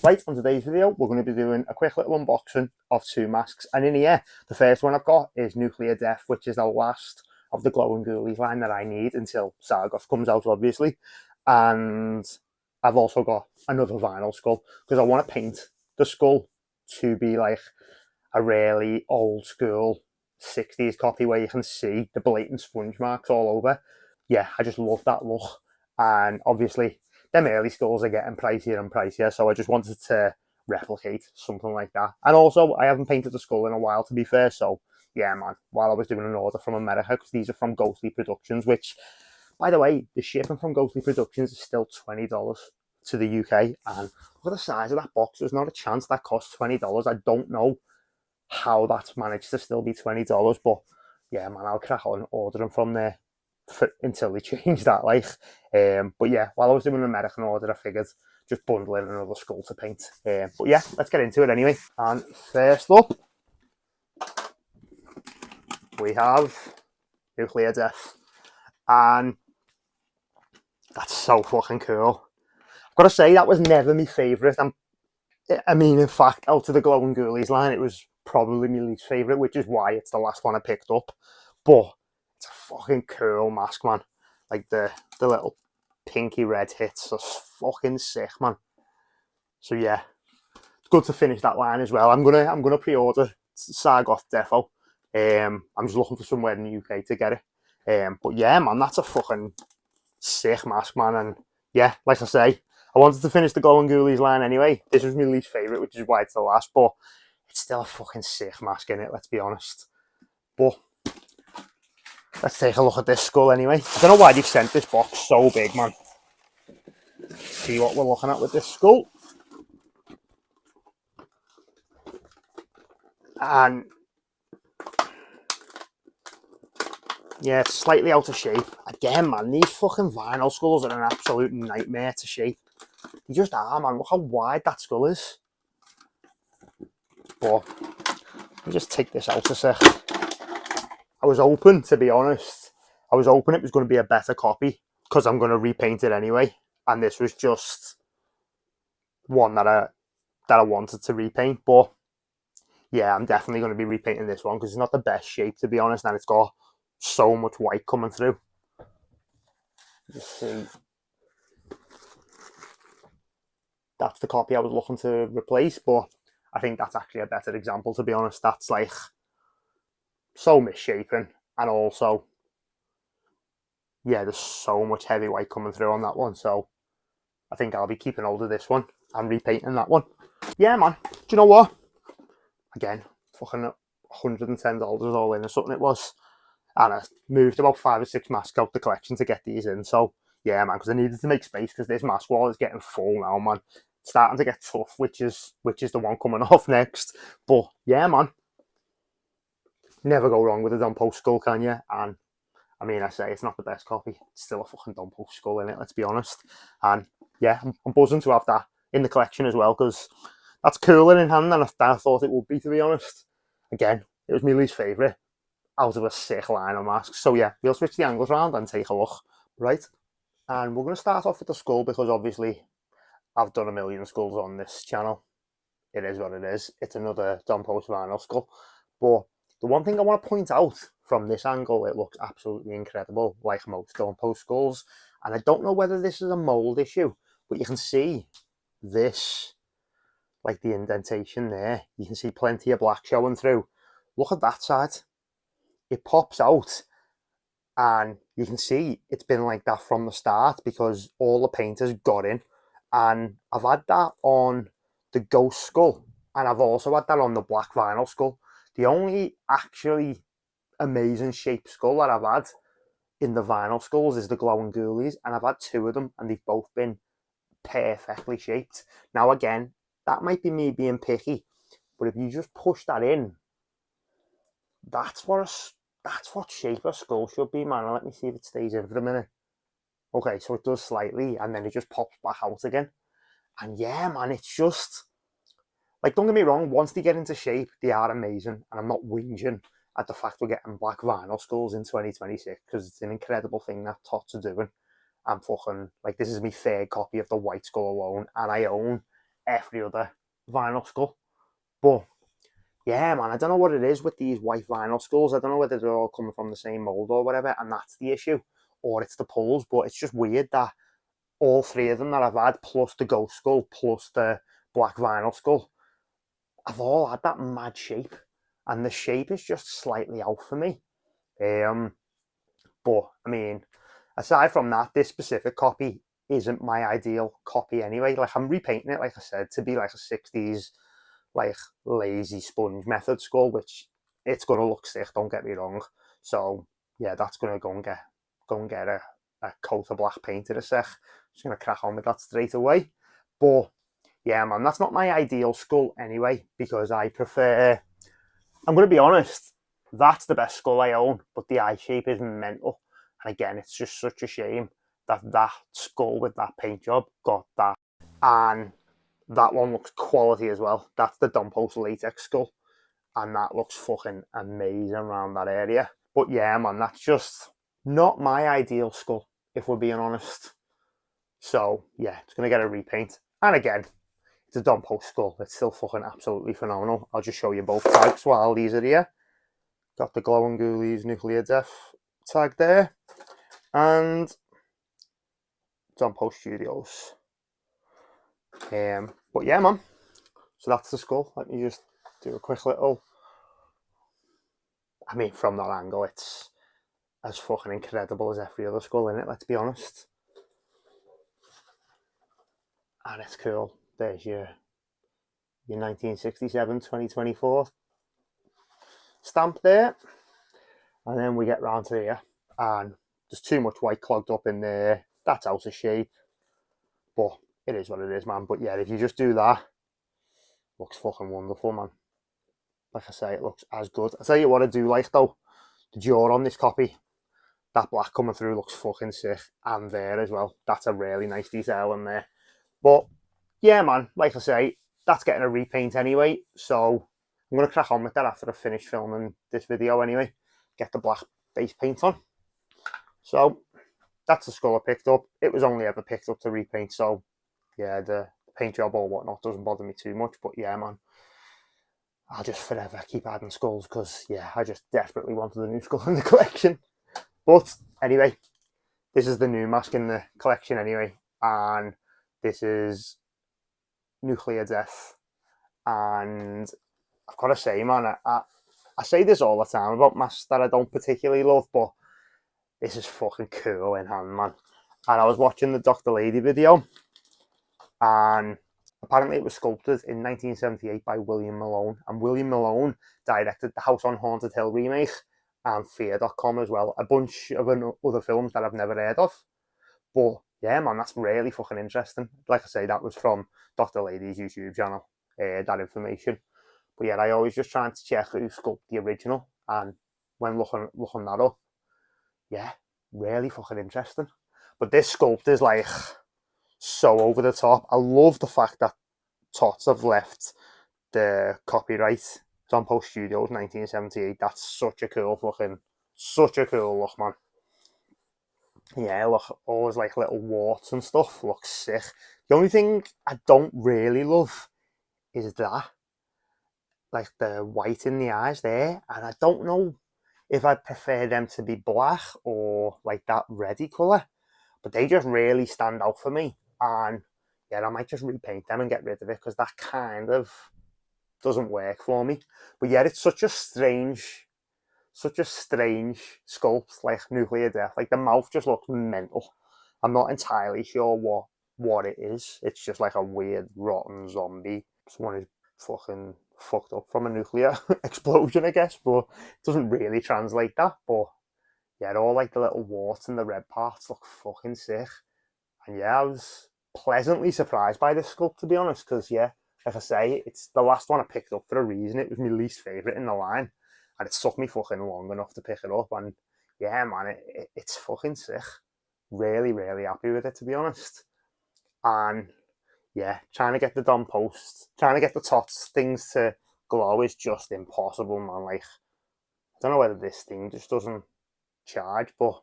Right, on today's video, we're going to be doing a quick little unboxing of two masks. And in here, the first one I've got is Nuclear Death, which is the last of the glowin ghoulies line that I need until Sargoth comes out, obviously. And I've also got another vinyl skull, because I want to paint the skull to be like a really old school 60s copy where you can see the blatant sponge marks all over. Yeah, I just love that look. And obviously, them early skulls are getting pricier and pricier, so I just wanted to replicate something like that. And also, I haven't painted the skull in a while, to be fair, so yeah, man, while I was doing an order from America, because these are from Ghostly Productions, which, by the way, the shipping from Ghostly Productions is still $20 to the UK, and look at the size of that box. There's not a chance that costs $20. I don't know how that's managed to still be $20, but yeah, man, I'll crack on ordering from there until they change that, like. But yeah, while I was doing an American order, I figured just bundle in another skull to paint. But yeah, let's get into it anyway. And first up, we have Nuclear Death, and that's so fucking cool. I've got to say, that was never my favourite. I mean, in fact, out of the glowin ghoulies line, it was probably my least favourite, which is why it's the last one I picked up. But it's a fucking cool mask, man. Like the little pinky red hits are fucking sick, man. So yeah, it's good to finish that line as well. I'm gonna pre-order Sargoth Defo. I'm just looking for somewhere in the UK to get it. But yeah, man, that's a fucking sick mask, man. And yeah, like I say, I wanted to finish the glowin ghoulies line anyway. This was my least favourite, which is why it's the last, but it's still a fucking sick mask in it, let's be honest. But let's take a look at this skull anyway. I don't know why they've sent this box so big, man. See what we're looking at with this skull. And yeah, it's slightly out of shape. Again, man, these fucking vinyl skulls are an absolute nightmare to shape. They just are, man. Look how wide that skull is. But let me just take this out a sec. I was hoping, to be honest, it was going to be a better copy, because I'm going to repaint it anyway. And this was just one that I wanted to repaint. But yeah, I'm definitely going to be repainting this one, because it's not the best shape, to be honest, and it's got so much white coming through. Just see. That's the copy I was looking to replace, but I think that's actually a better example, to be honest. That's like so misshapen, and also, yeah, there's so much heavy white coming through on that one, so I think I'll be keeping hold of this one and repainting that one. Yeah, man, do you know what? Again, fucking $110 all in or something it was, and I moved about 5 or 6 masks out the collection to get these in, so yeah, man, because I needed to make space, because this mask wall is getting full now, man. It's starting to get tough, which is the one coming off next. But yeah, man, never go wrong with a Don Post skull, can you? And I mean, I say it's not the best copy. It's still a fucking Don Post skull in it, let's be honest. And yeah, I'm buzzing to have that in the collection as well, because that's cooler in hand than I thought it would be, to be honest. Again, it was my least favourite out of a sick line of masks. So yeah, we'll switch the angles around and take a look. Right, and we're going to start off with the skull, because obviously I've done a million skulls on this channel. It is what it is. It's another Don Post vinyl skull. But the one thing I want to point out from this angle, it looks absolutely incredible, like most Don Post skulls. And I don't know whether this is a mould issue, but you can see this, like the indentation there. You can see plenty of black showing through. Look at that side. It pops out, and you can see it's been like that from the start, because all the paint has got in. And I've had that on the ghost skull, and I've also had that on the black vinyl skull. The only actually amazing shaped skull that I've had in the vinyl skulls is the glowin ghoulies, and I've had 2 of them, and they've both been perfectly shaped. Now again, that might be me being picky, but if you just push that in, that's what shape a skull should be, man. Let me see if it stays in for a minute. Okay, so it does slightly, and then it just pops back out again. And yeah, man, it's just, like, don't get me wrong, once they get into shape, they are amazing, and I'm not whinging at the fact we're getting black vinyl skulls in 2026, because it's an incredible thing that Tots are doing. I'm fucking, like, this is my 3rd copy of the white skull alone, and I own every other vinyl skull. But yeah, man, I don't know what it is with these white vinyl skulls. I don't know whether they're all coming from the same mold or whatever, and that's the issue, or it's the pulls. But it's just weird that all three of them that I've had, plus the ghost skull, plus the black vinyl skull, I've all had that mad shape, and the shape is just slightly out for me. But I mean, aside from that, this specific copy isn't my ideal copy anyway. Like, I'm repainting it, like I said, to be like a 60s, like, lazy sponge method skull, which it's gonna look sick, don't get me wrong. So yeah, that's gonna go and get a coat of black paint in a sec. Just gonna crack on with that straight away. But yeah, man, that's not my ideal skull anyway, because I prefer, I'm gonna be honest, that's the best skull I own, but the eye shape is mental. And again, it's just such a shame that that skull with that paint job got that. And that one looks quality as well. That's the Dompost latex skull, and that looks fucking amazing around that area. But yeah, man, that's just not my ideal skull, if we're being honest. So yeah, it's gonna get a repaint. And again, it's a Dompost skull. It's still fucking absolutely phenomenal. I'll just show you both tags while these are here. Got the glowin ghoulies nuclear death tag there, and Dompost Studios. But yeah, man. So that's the skull. Let me just do a quick little. I mean, from that angle, it's as fucking incredible as every other skull in it, let's be honest. And it's cool. There's your 1967 2024 stamp there. And then we get round to here, and there's too much white clogged up in there. That's out of shape. But it is what it is, man. But yeah, if you just do that, looks fucking wonderful, man. Like I say, it looks as good. I'll tell you what I do like, though. The jaw on this copy, that black coming through looks fucking sick. And there as well. That's a really nice detail in there. But yeah, man, like I say, that's getting a repaint anyway. So I'm going to crack on with that after I finish filming this video anyway. Get the black base paint on. So that's the skull I picked up. It was only ever picked up to repaint. So yeah, the paint job or whatnot doesn't bother me too much. But yeah, man, I'll just forever keep adding skulls because, yeah, I just desperately wanted a new skull in the collection. But anyway, this is the new mask in the collection anyway. And this is Nuclear Death. And I've got to say, man, I say this all the time about masks that I don't particularly love, but this is fucking cool in hand, man. And I was watching the Dr. Lady video, and apparently it was sculpted in 1978 by William Malone. And William Malone directed the House on Haunted Hill remake and Fear.com as well. A bunch of other films that I've never heard of. But yeah, man, that's really fucking interesting. Like I say, that was from Dr. Lady's YouTube channel, that information. But yeah, I always just trying to check who sculpted the original. And when looking that up, yeah, really fucking interesting. But this sculpt is like so over the top. I love the fact that Tots have left the copyright. Dompost Studios 1978. That's such a cool look, man. Yeah, look, always like little warts and stuff. Looks sick. The only thing I don't really love is that, like the white in the eyes there, and I don't know if I prefer them to be black or like that reddy colour, but they just really stand out for me. And yeah, I might just repaint them and get rid of it because that kind of doesn't work for me. But yeah, it's such a strange sculpt, like Nuclear Death. Like the mouth just looks mental. I'm not entirely sure what it is. It's just like a weird rotten zombie. Someone who's fucking fucked up from a nuclear explosion, I guess, but it doesn't really translate that. But yeah, all like the little warts and the red parts look fucking sick. And yeah, I was pleasantly surprised by this sculpt, to be honest, because yeah, like I say, it's the last one I picked up for a reason. It was my least favourite in the line, and it took me fucking long enough to pick it up. And yeah, man, it's fucking sick. Really, really happy with it, to be honest. And yeah, trying to get the Dompost, trying to get the Tots things to glow is just impossible, man. Like, I don't know whether this thing just doesn't charge, but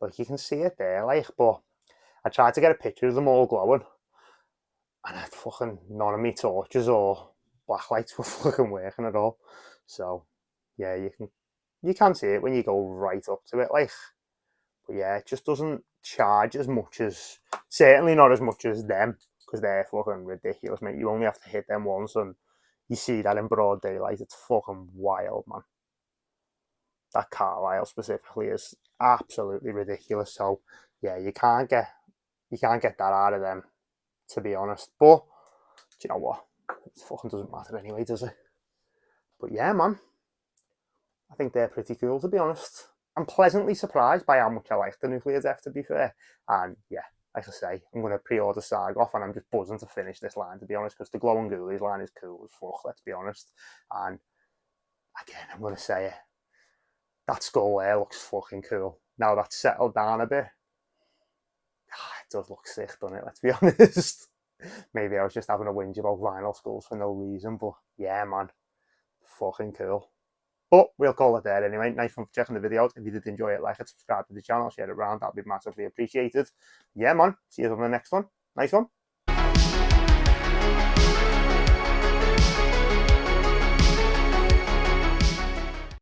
like you can see it there, like, but I tried to get a picture of them all glowing, and fucking none of me torches or blacklights were fucking working at all. So yeah, you can see it when you go right up to it, like. But yeah, it just doesn't charge as much as, certainly not as much as them, because they're fucking ridiculous, mate. You only have to hit them once, and you see that in broad daylight. It's fucking wild, man. That Carlisle specifically is absolutely ridiculous. So yeah, you can't get that out of them, to be honest. But do you know what? It fucking doesn't matter anyway, does it? But yeah, man, I think they're pretty cool, to be honest. I'm pleasantly surprised by how much I like the Nuclear Death, to be fair. And yeah, like I say, I'm going to pre-order Sargoff, and I'm just buzzing to finish this line, to be honest, because the Glowin Ghoulies line is cool as fuck, let's be honest. And again, I'm going to say it, that skull there looks fucking cool. Now that's settled down a bit, it does look sick, doesn't it? Let's be honest. Maybe I was just having a whinge about vinyl skulls for no reason, but yeah, man, fucking cool. But we'll call it there anyway. Nice one for checking the video out. If you did enjoy it, like it, subscribe to the channel, share it around. That'd be massively appreciated. Yeah, man. See you on the next one. Nice one.